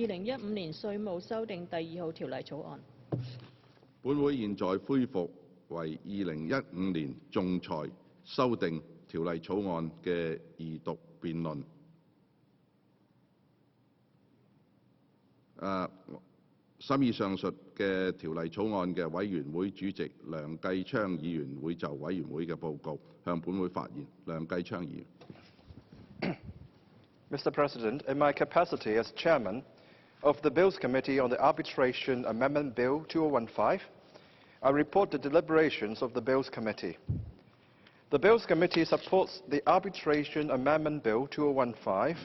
2015年稅務修訂第2號條例草案。本會現在恢復為2015年仲裁修訂條例草案嘅二讀辯論。審議上述嘅條例草案嘅委員會主席梁繼昌議員會就委員會嘅報告向本會發言。梁繼昌議員。Mr. President, in my capacity as Chairman of the Bills Committee on the Arbitration Amendment Bill 2015, I report the deliberations of the Bills Committee. The Bills Committee supports the Arbitration Amendment Bill 2015,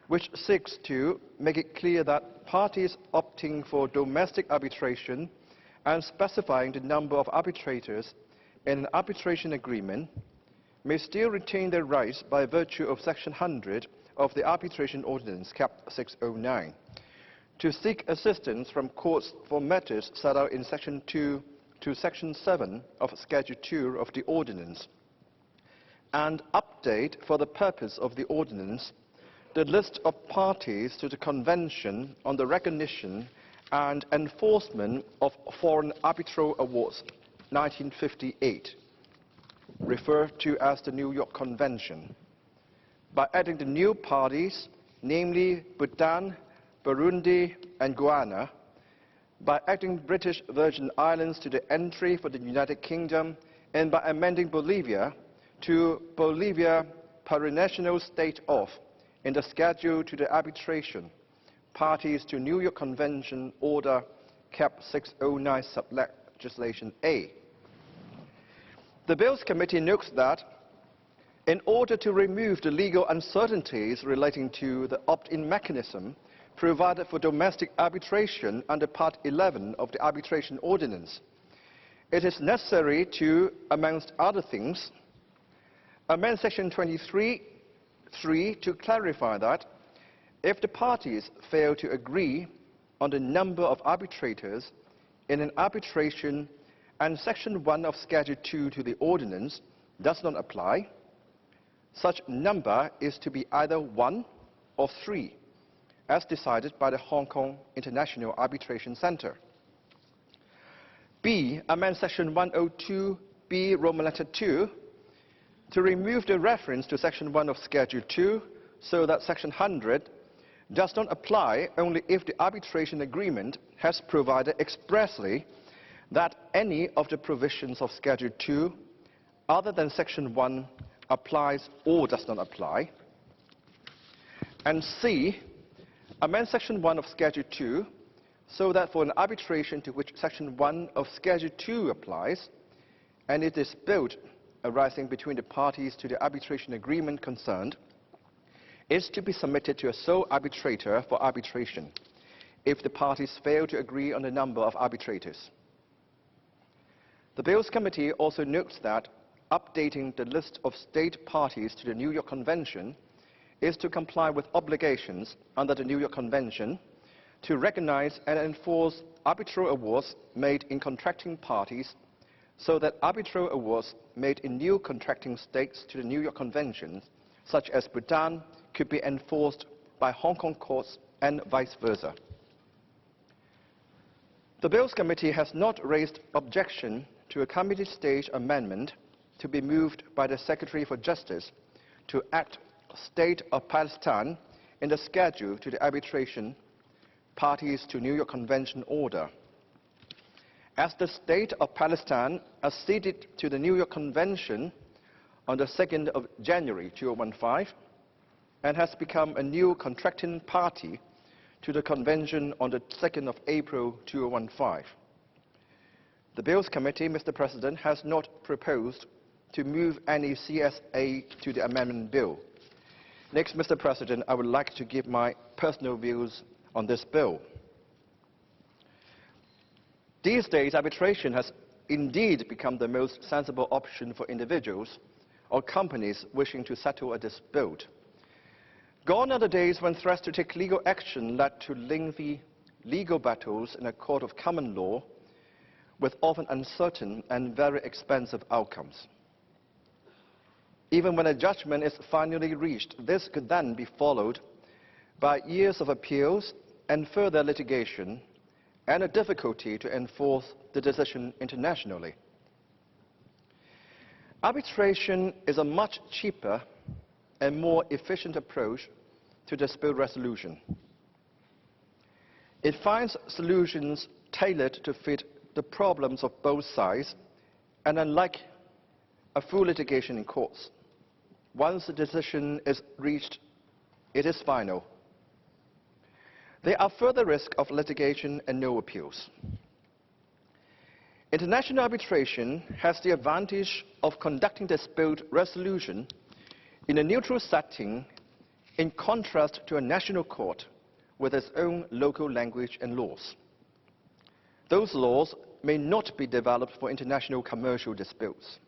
which seeks to make it clear that parties opting for domestic arbitration and specifying the number of arbitrators in an arbitration agreement may still retain their rights by virtue of Section 100 of the Arbitration Ordinance, Cap 609, to seek assistance from courts for matters set out in Section 2 to Section 7 of Schedule 2 of the Ordinance, and update for the purpose of the Ordinance the list of parties to the Convention on the Recognition and Enforcement of Foreign Arbitral Awards, 1958, referred to as the New York Convention, by adding the new parties, namely Bhutan, Burundi, and Guyana, by adding British Virgin Islands to the entry for the United Kingdom, and by amending Bolivia to Bolivia Parinational State of in the schedule to the arbitration, parties to New York Convention Order Cap 609 Sub-Legislation A. The Bills Committee notes that in order to remove the legal uncertainties relating to the opt-in mechanism provided for domestic arbitration under Part 11 of the Arbitration Ordinance, it is necessary to, amongst other things, amend Section 23(3) to clarify that if the parties fail to agree on the number of arbitrators in an arbitration and Section 1 of Schedule 2 to the Ordinance does not apply, such number is to be either 1 or 3, as decided by the Hong Kong International Arbitration Centre. B. Amend Section 102B, Roman letter 2, to remove the reference to Section 1 of Schedule 2 so that Section 100 does not apply only if the arbitration agreement has provided expressly that any of the provisions of Schedule 2 other than Section 1 applies or does not apply. And C. Amend Section 1 of Schedule 2 so that for an arbitration to which Section 1 of Schedule 2 applies, and it is built arising between the parties to the arbitration agreement concerned, is to be submitted to a sole arbitrator for arbitration if the parties fail to agree on the number of arbitrators. The Bills Committee also notes that updating the list of state parties to the New York Convention is to comply with obligations under the New York Convention to recognize and enforce arbitral awards made in contracting parties so that arbitral awards made in new contracting states to the New York Convention, such as Bhutan, could be enforced by Hong Kong courts and vice versa. The Bills Committee has not raised objection to a committee stage amendment to be moved by the Secretary for Justice to act State of Palestine in the schedule to the arbitration parties to New York Convention order. As the State of Palestine acceded to the New York Convention on the 2nd of January 2015 and has become a new contracting party to the Convention on the 2nd of April 2015. The Bills Committee, Mr. President, has not proposed to move any CSA to the amendment bill. Next, Mr. President, I would like to give my personal views on this bill. These days, arbitration has indeed become the most sensible option for individuals or companies wishing to settle a dispute. Gone are the days when threats to take legal action led to lengthy legal battles in a court of common law with often uncertain and very expensive outcomes. Even when a judgment is finally reached, this could then be followed by years of appeals and further litigation and a difficulty to enforce the decision internationally. Arbitration is a much cheaper and more efficient approach to dispute resolution. It finds solutions tailored to fit the problems of both sides, and unlike a full litigation in courts, once the decision is reached, it is final. There are further risks of litigation and no appeals. International arbitration has the advantage of conducting dispute resolution in a neutral setting in contrast to a national court with its own local language and laws. Those laws may not be developed for international commercial disputes.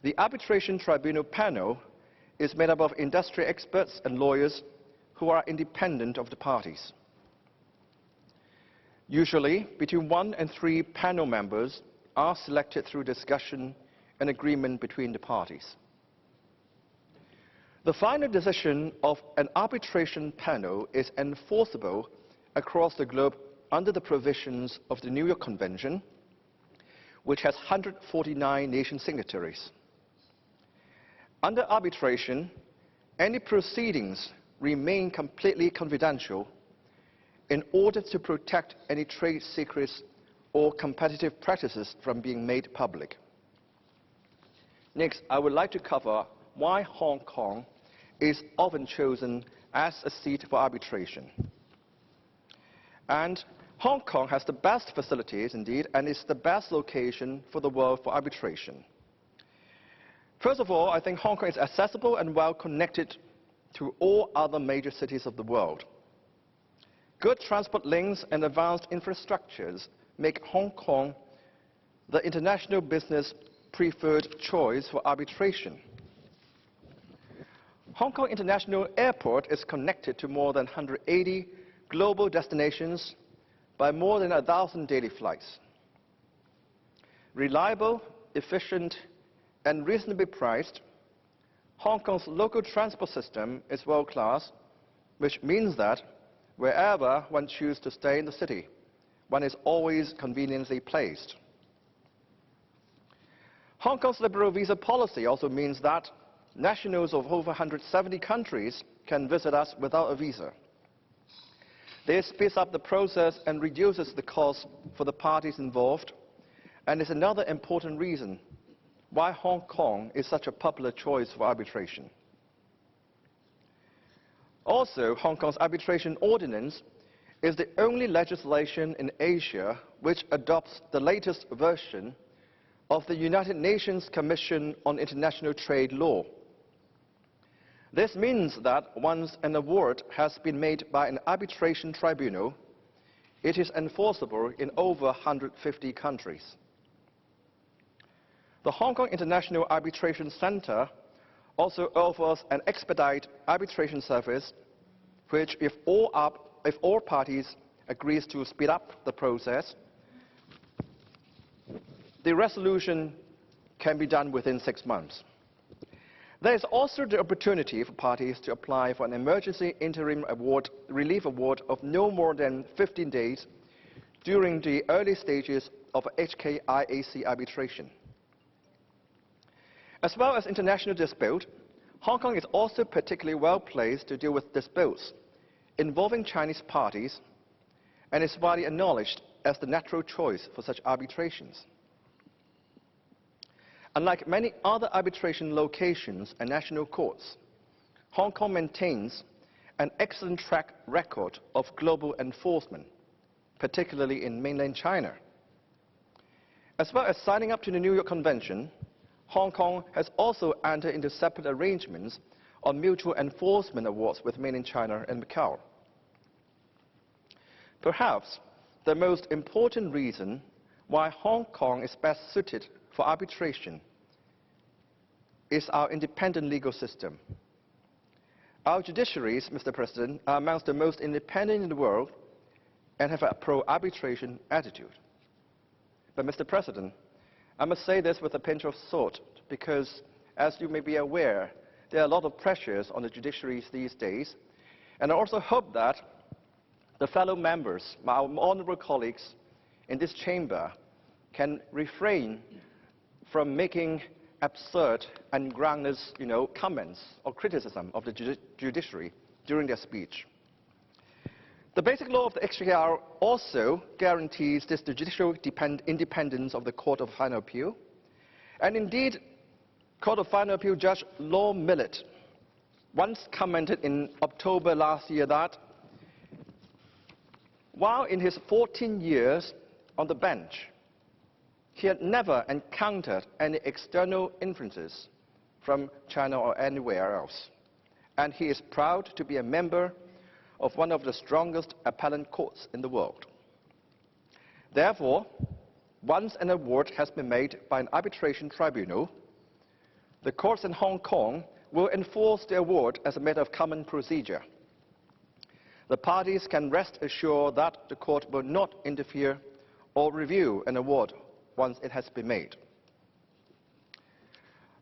The Arbitration Tribunal panel is made up of industry experts and lawyers who are independent of the parties. Usually, between 1 and 3 panel members are selected through discussion and agreement between the parties. The final decision of an arbitration panel is enforceable across the globe under the provisions of the New York Convention, which has 149 nation signatories. Under arbitration, any proceedings remain completely confidential in order to protect any trade secrets or competitive practices from being made public. Next, I would like to cover why Hong Kong is often chosen as a seat for arbitration. And Hong Kong has the best facilities, indeed, and is the best location for the world for arbitration. First of all, I think Hong Kong is accessible and well connected to all other major cities of the world. Good transport links and advanced infrastructures make Hong Kong the international business preferred choice for arbitration. Hong Kong International Airport is connected to more than 180 global destinations by more than 1,000 daily flights. Reliable, efficient, and reasonably priced, Hong Kong's local transport system is world-class, which means that wherever one chooses to stay in the city, one is always conveniently placed. Hong Kong's liberal visa policy also means that nationals of over 170 countries can visit us without a visa. This speeds up the process and reduces the cost for the parties involved, and is another important reason why Hong Kong is such a popular choice for arbitration. Also, Hong Kong's arbitration ordinance is the only legislation in Asia which adopts the latest version of the United Nations Commission on International Trade Law. This means that once an award has been made by an arbitration tribunal, it is enforceable in over 150 countries. The Hong Kong International Arbitration Center also offers an expedite arbitration service, which, if all parties agree to speed up the process, the resolution can be done within 6 months. There is also the opportunity for parties to apply for an emergency interim relief award of no more than 15 days during the early stages of HKIAC arbitration. As well as international dispute, Hong Kong is also particularly well placed to deal with disputes involving Chinese parties, and is widely acknowledged as the natural choice for such arbitrations. Unlike many other arbitration locations and national courts, Hong Kong maintains an excellent track record of global enforcement, particularly in mainland China. As well as signing up to the New York Convention, Hong Kong has also entered into separate arrangements on mutual enforcement awards with mainland China and Macau. Perhaps the most important reason why Hong Kong is best suited for arbitration is our independent legal system. Our judiciaries, Mr. President, are amongst the most independent in the world and have a pro-arbitration attitude. But, Mr. President, I must say this with a pinch of salt, because, as you may be aware, there are a lot of pressures on the judiciaries these days, and I also hope that the fellow members, my honourable colleagues in this chamber, can refrain from making absurd and groundless, comments or criticism of the judiciary during their speech. The basic law of the Exchequer also guarantees this judicial independence of the Court of Final Appeal. And indeed, Court of Final Appeal Judge Law Millett once commented in October last year that while in his 14 years on the bench, he had never encountered any external influences from China or anywhere else, and he is proud to be a member of one of the strongest appellate courts in the world. Therefore, once an award has been made by an arbitration tribunal, the courts in Hong Kong will enforce the award as a matter of common procedure. The parties can rest assured that the court will not interfere or review an award once it has been made.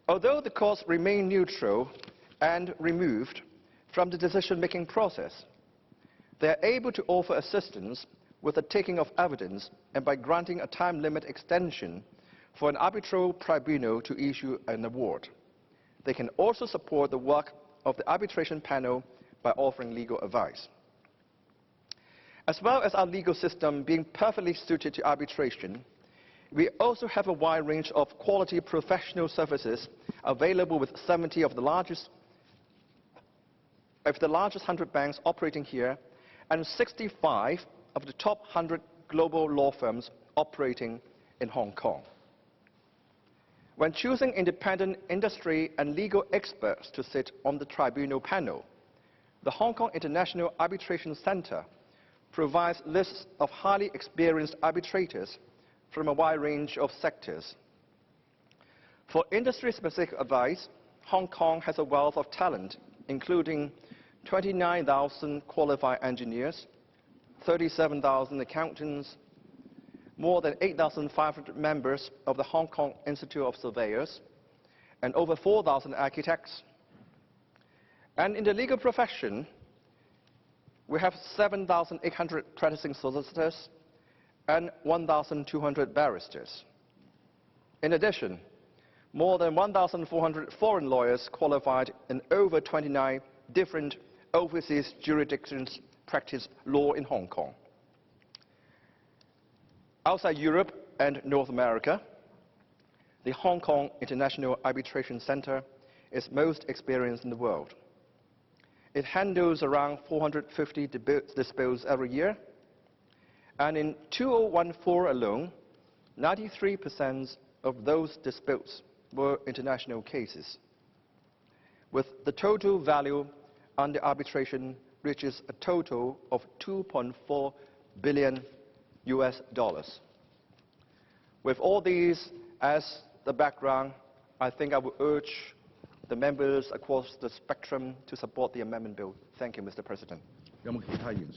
Although the courts remain neutral and removed from the decision-making process, they are able to offer assistance with the taking of evidence and by granting a time limit extension for an arbitral tribunal to issue an award. They can also support the work of the arbitration panel by offering legal advice. As well as our legal system being perfectly suited to arbitration, we also have a wide range of quality professional services available with 70 of the largest 100 banks operating here and 65 of the top 100 global law firms operating in Hong Kong. When choosing independent industry and legal experts to sit on the tribunal panel, the Hong Kong International Arbitration Centre provides lists of highly experienced arbitrators from a wide range of sectors. For industry-specific advice, Hong Kong has a wealth of talent, including 29,000 qualified engineers, 37,000 accountants, more than 8,500 members of the Hong Kong Institute of Surveyors, and over 4,000 architects. And in the legal profession, we have 7,800 practicing solicitors and 1,200 barristers. In addition, more than 1,400 foreign lawyers qualified in over 29 different overseas jurisdictions practice law in Hong Kong. Outside Europe and North America, the Hong Kong International Arbitration Centre is most experienced in the world. It handles around 450 disputes every year, and in 2014 alone, 93% of those disputes were international cases, with the total value under arbitration reaches a total of $2.4 billion. With all these as the background, I think I would urge the members across the spectrum to support the amendment bill. Thank you, Mr. President.有冇其他議員？